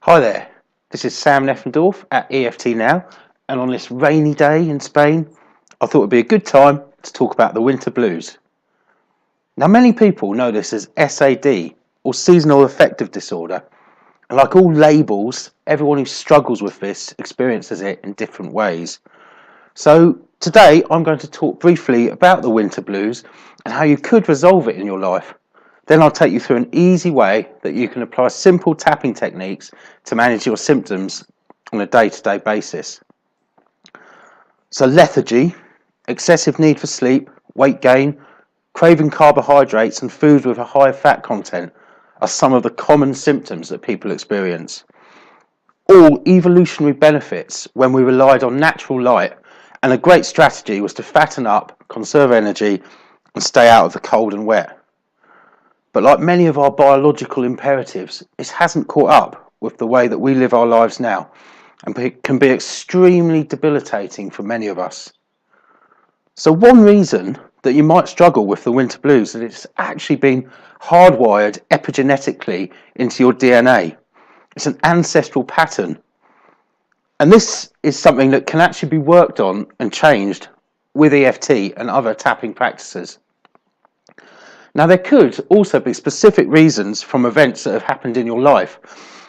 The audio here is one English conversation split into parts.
Hi there, this is Sam Neffendorf at EFT Now, and on this rainy day in Spain, I thought it would be a good time to talk about the winter blues. Now, many people know this as S.A.D, or seasonal affective disorder, and like all labels, everyone who struggles with this experiences it in different ways. So today I'm going to talk briefly about the winter blues and how you could resolve it in your life. Then I'll take you through an easy way that you can apply simple tapping techniques to manage your symptoms on a day-to-day basis. So lethargy, excessive need for sleep, weight gain, craving carbohydrates and food with a high fat content are some of the common symptoms that people experience. All evolutionary benefits when we relied on natural light, and a great strategy was to fatten up, conserve energy and stay out of the cold and wet. But like many of our biological imperatives, it hasn't caught up with the way that we live our lives now, and can be extremely debilitating for many of us. So one reason that you might struggle with the winter blues is that it's actually been hardwired epigenetically into your DNA. It's an ancestral pattern. And this is something that can actually be worked on and changed with EFT and other tapping practices. Now, there could also be specific reasons from events that have happened in your life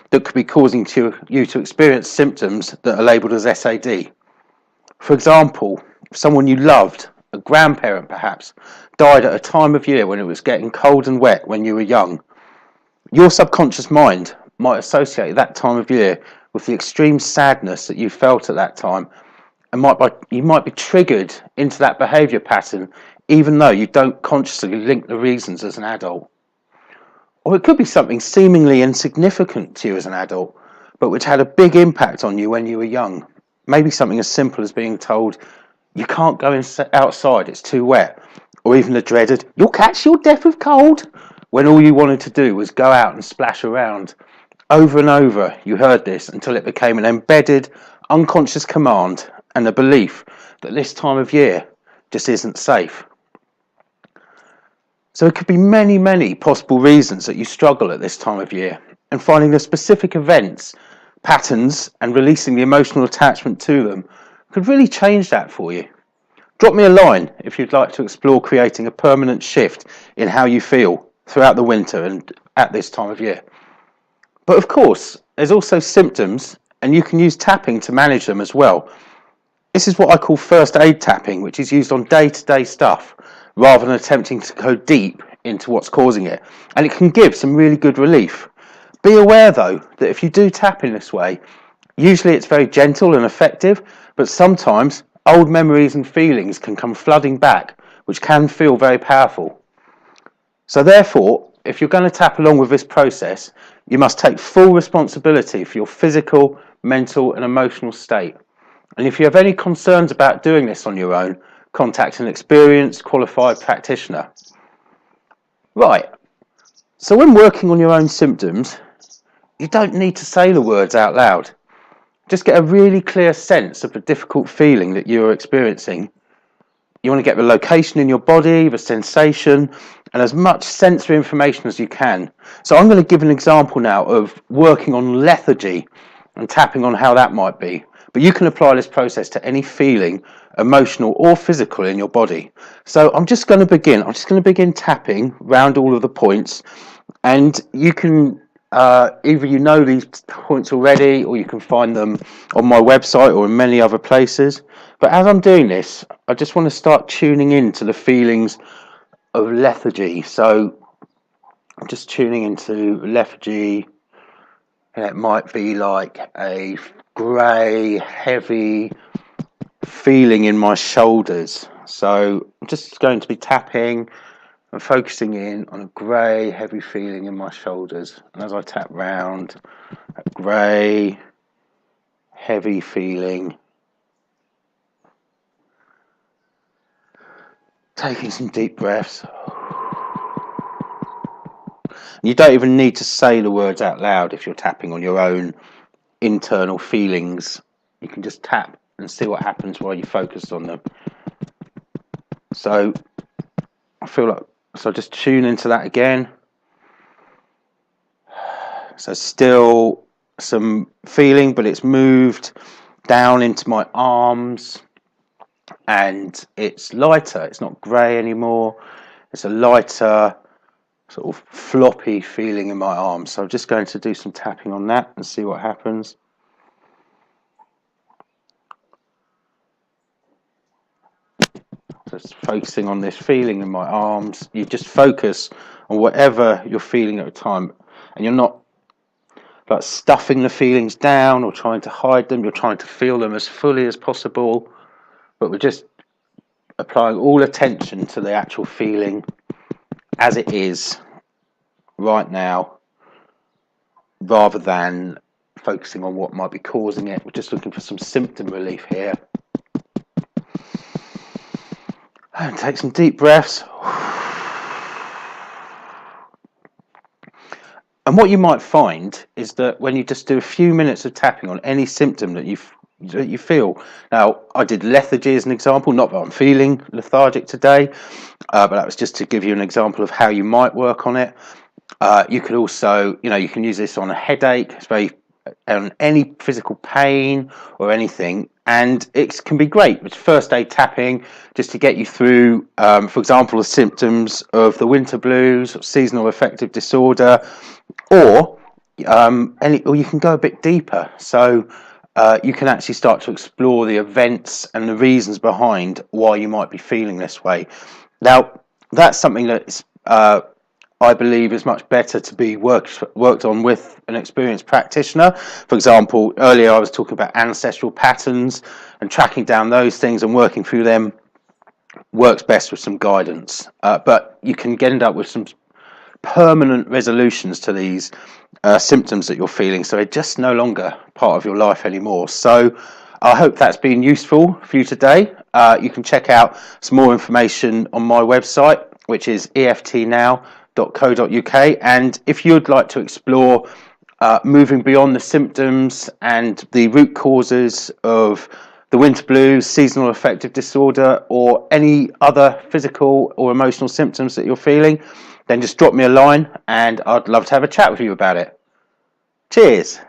that could be causing you to experience symptoms that are labelled as S.A.D. For example, if someone you loved, a grandparent perhaps, died at a time of year when it was getting cold and wet when you were young, your subconscious mind might associate that time of year with the extreme sadness that you felt at that time, and you might be triggered into that behaviour pattern even though you don't consciously link the reasons as an adult. Or it could be something seemingly insignificant to you as an adult, but which had a big impact on you when you were young. Maybe something as simple as being told, you can't go outside, it's too wet. Or even the dreaded, you'll catch your death of cold, when all you wanted to do was go out and splash around. Over and over, you heard this until it became an embedded, unconscious command and a belief that this time of year just isn't safe. So it could be many, many possible reasons that you struggle at this time of year, and finding the specific events, patterns, and releasing the emotional attachment to them could really change that for you. Drop me a line if you'd like to explore creating a permanent shift in how you feel throughout the winter and at this time of year. But of course, there's also symptoms, and you can use tapping to manage them as well. This is what I call first aid tapping, which is used on day-to-day stuff rather than attempting to go deep into what's causing it, and it can give some really good relief. Be aware though that if you do tap in this way, usually it's very gentle and effective, but sometimes old memories and feelings can come flooding back, which can feel very powerful. So therefore, if you're going to tap along with this process, you must take full responsibility for your physical, mental and emotional state. And if you have any concerns about doing this on your own, contact an experienced, qualified practitioner. Right, so when working on your own symptoms, you don't need to say the words out loud. Just get a really clear sense of the difficult feeling that you're experiencing. You want to get the location in your body, the sensation, and as much sensory information as you can. So I'm going to give an example now of working on lethargy and tapping on how that might be. But you can apply this process to any feeling, emotional or physical in your body. So I'm just going to begin tapping round all of the points, and you can either you know these points already, or you can find them on my website or in many other places. But as I'm doing this, I just want to start tuning into the feelings of lethargy. So I'm just tuning into lethargy, and it might be like a grey, heavy feeling in my shoulders. So I'm just going to be tapping and focusing in on a grey, heavy feeling in my shoulders. And as I tap round, a grey, heavy feeling. Taking some deep breaths. You don't even need to say the words out loud if you're tapping on your own internal feelings. You can just tap and see what happens while you focus on them. So just tune into that again. So still some feeling, but it's moved down into my arms, and it's lighter. It's not grey anymore. It's a lighter, sort of floppy feeling in my arms. So I'm just going to do some tapping on that and see what happens. Just focusing on this feeling in my arms. You just focus on whatever you're feeling at the time, and you're not like stuffing the feelings down or trying to hide them. You're trying to feel them as fully as possible, but we're just applying all attention to the actual feeling as it is right now, rather than focusing on what might be causing it. We're just looking for some symptom relief here. And take some deep breaths. And what you might find is that when you just do a few minutes of tapping on any symptom that you feel. Now, I did lethargy as an example, not that I'm feeling lethargic today, but that was just to give you an example of how you might work on it. You could also, you can use this on a headache. It's very on any physical pain or anything, and it can be great with first aid tapping just to get you through, for example, the symptoms of the winter blues, or seasonal affective disorder, or you can go a bit deeper. So you can actually start to explore the events and the reasons behind why you might be feeling this way. Now, that's something that's I believe is much better to be worked on with an experienced practitioner. For example, earlier I was talking about ancestral patterns, and tracking down those things and working through them works best with some guidance. But you can end up with some permanent resolutions to these symptoms that you're feeling, so they're just no longer part of your life anymore. So I hope that's been useful for you today. You can check out some more information on my website, which is eftnow.co.uk, and if you'd like to explore moving beyond the symptoms and the root causes of the winter blues, seasonal affective disorder, or any other physical or emotional symptoms that you're feeling, then just drop me a line and I'd love to have a chat with you about it. Cheers.